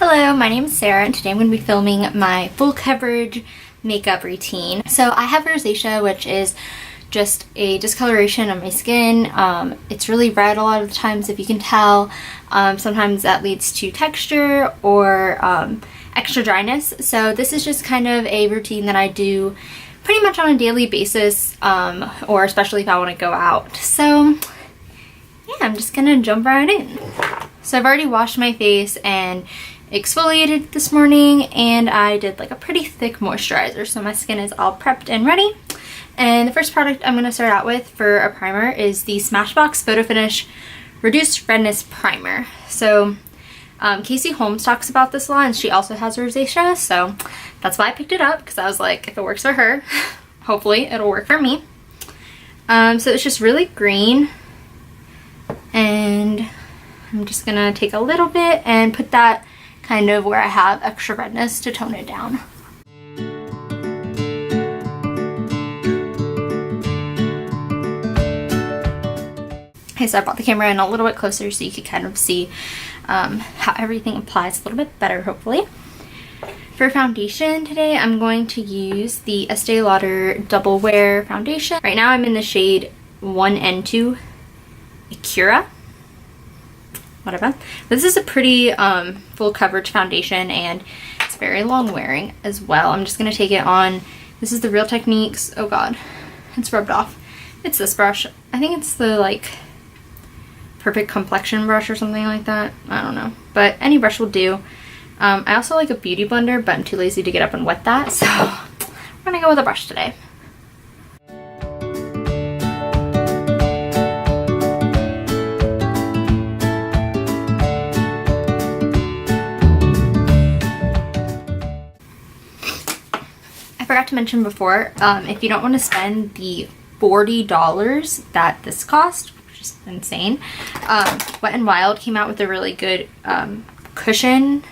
Hello, my name is Sarah and today I'm going to be filming my full coverage makeup routine. So I have rosacea, which is just a discoloration of my skin. It's really red a lot of the times, if you can tell. Sometimes that leads to texture or extra dryness. So this is just kind of a routine that I do pretty much on a daily basis, or especially if I want to go out. So yeah, I'm just gonna jump right in. So I've already washed my face and exfoliated this morning, and I did like a pretty thick moisturizer, so my skin is all prepped and ready. And the first product I'm going to start out with for a primer is the Smashbox Photo Finish Reduced Redness Primer. So Casey Holmes talks about this a lot, and she also has rosacea, so that's why I picked it up, because I was like, if it works for her, hopefully it'll work for me. So it's just really green, and I'm just gonna take a little bit and put that kind of where I have extra redness to tone it down. Okay, so I brought the camera in a little bit closer so you could kind of see how everything applies a little bit better, hopefully. For foundation today, I'm going to use the Estee Lauder Double Wear Foundation. Right now I'm in the shade 1N2 Acura. Whatever. This is a pretty full coverage foundation, and it's very long wearing as well. I'm just going to take it on. This is the Real Techniques. Oh god, it's rubbed off. It's this brush. I think it's the like Perfect Complexion brush or something like that. I don't know, but any brush will do. I also like a beauty blender, but I'm too lazy to get up and wet that, so we're gonna go with a brush today. I forgot to mention before, if you don't want to spend the $40 that this cost, which is insane, Wet n Wild came out with a really good cushion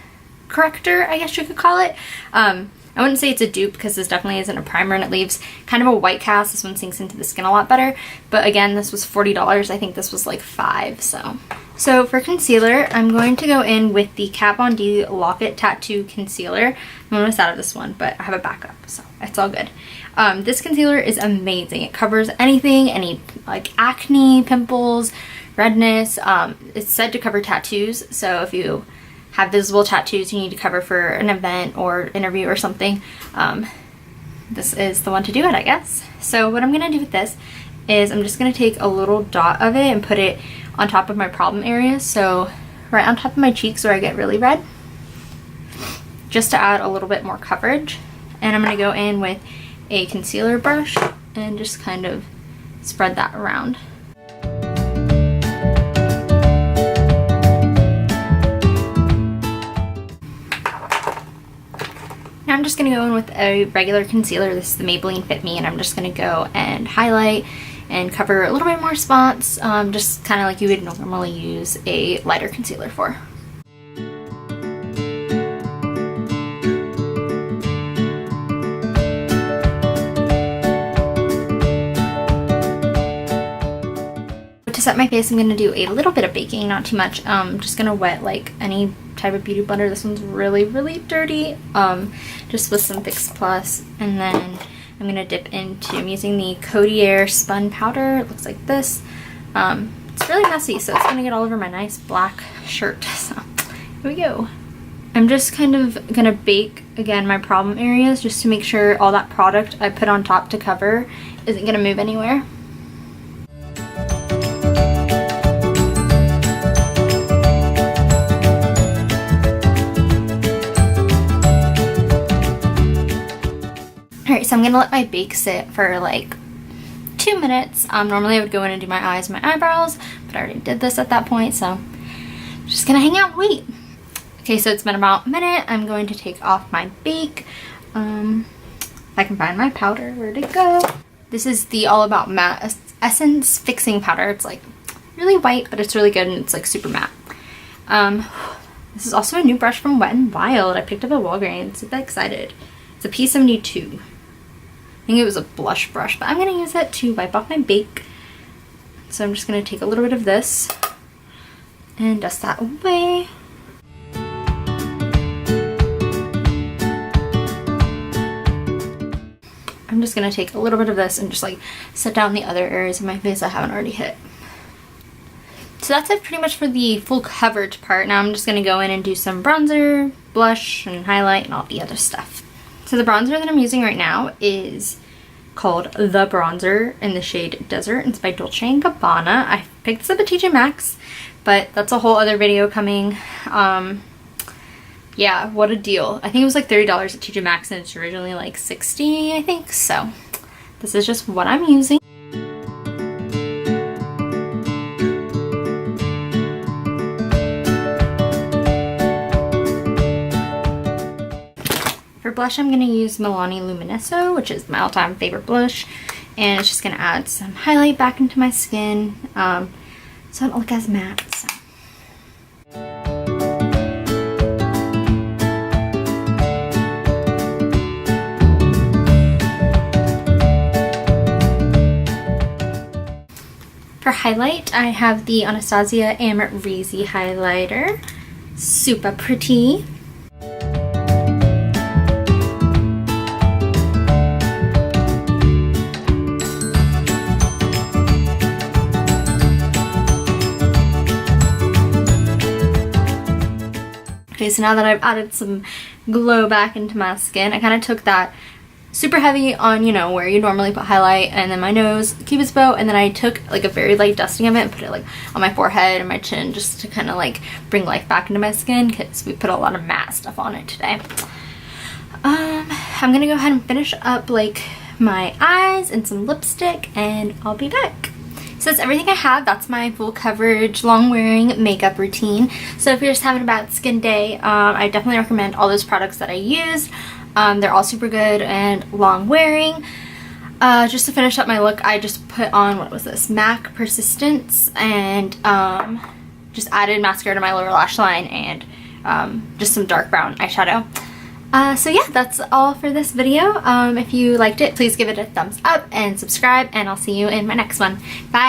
corrector, I guess you could call it. I wouldn't say it's a dupe, because this definitely isn't a primer and it leaves kind of a white cast. This one sinks into the skin a lot better, but again, this was $40. I think this was like $5. So for concealer, I'm going to go in with the Kat Von D Lock It Tattoo Concealer. I'm almost out of this one, but I have a backup, so it's all good. This concealer is amazing. It covers anything, any like acne, pimples, redness. It's said to cover tattoos, so if you have visible tattoos you need to cover for an event or interview or something, this is the one to do it, I guess. So what I'm going to do with this is I'm just going to take a little dot of it and put it on top of my problem areas, so right on top of my cheeks where I get really red, just to add a little bit more coverage. And I'm going to go in with a concealer brush and just kind of spread that around. Now I'm just going to go in with a regular concealer. This is the Maybelline Fit Me, and I'm just going to go and highlight and cover a little bit more spots, just kind of like you would normally use a lighter concealer for. To set my face, I'm going to do a little bit of baking, not too much. I'm just going to wet like any type of beauty blender. This one's really, really dirty, just with some Fix Plus, and then I'm going to dip into, I'm using the Codier Spun Powder. It looks like this. It's really messy, so it's going to get all over my nice black shirt. So here we go. I'm just kind of going to bake, again, my problem areas, just to make sure all that product I put on top to cover isn't going to move anywhere. Alright, so I'm going to let my bake sit for like 2 minutes. Normally I would go in and do my eyes and my eyebrows, but I already did this at that point, so I'm just going to hang out and wait. Okay, so it's been about a minute. I'm going to take off my bake. If I can find my powder, where'd it go? This is the All About Matte Essence Fixing Powder. It's like really white, but it's really good, and it's like super matte. This is also a new brush from Wet n Wild. I picked up at Walgreens. Super excited. It's a P72. I think it was a blush brush, but I'm going to use it to wipe off my bake. So I'm just going to take a little bit of this and dust that away. just gonna take a little bit of this and just like set down the other areas of my face I haven't already hit. So that's it pretty much for the full coverage part. Now I'm just gonna go in and do some bronzer, blush, and highlight, and all the other stuff. So the bronzer that I'm using right now is called The Bronzer in the shade Desert. It's by Dolce & Gabbana. I picked this up at TJ Maxx, but that's a whole other video coming. Yeah, what a deal. I think it was like $30 at TJ Maxx and it's originally like $60, I think. So this is just what I'm using. For blush, I'm going to use Milani Luminoso, which is my all-time favorite blush. And it's just going to add some highlight back into my skin so I don't look as matte. So. For highlight, I have the Anastasia Amrezy highlighter. Super pretty. Okay, so now that I've added some glow back into my skin, I kind of took that super heavy on, you know, where you normally put highlight, and then my nose, Cupid's bow, and then I took like a very light dusting of it and put it like on my forehead and my chin just to kind of like bring life back into my skin because we put a lot of matte stuff on it today. I'm gonna go ahead and finish up like my eyes and some lipstick and I'll be back. So that's everything I have. That's my full coverage, long wearing makeup routine. So if you're just having a bad skin day, I definitely recommend all those products that I used. They're all super good and long wearing. Just to finish up my look, I just put on, what was this, MAC Persistence, and just added mascara to my lower lash line and just some dark brown eyeshadow. So yeah, that's all for this video. If you liked it, please give it a thumbs up and subscribe, and I'll see you in my next one. Bye!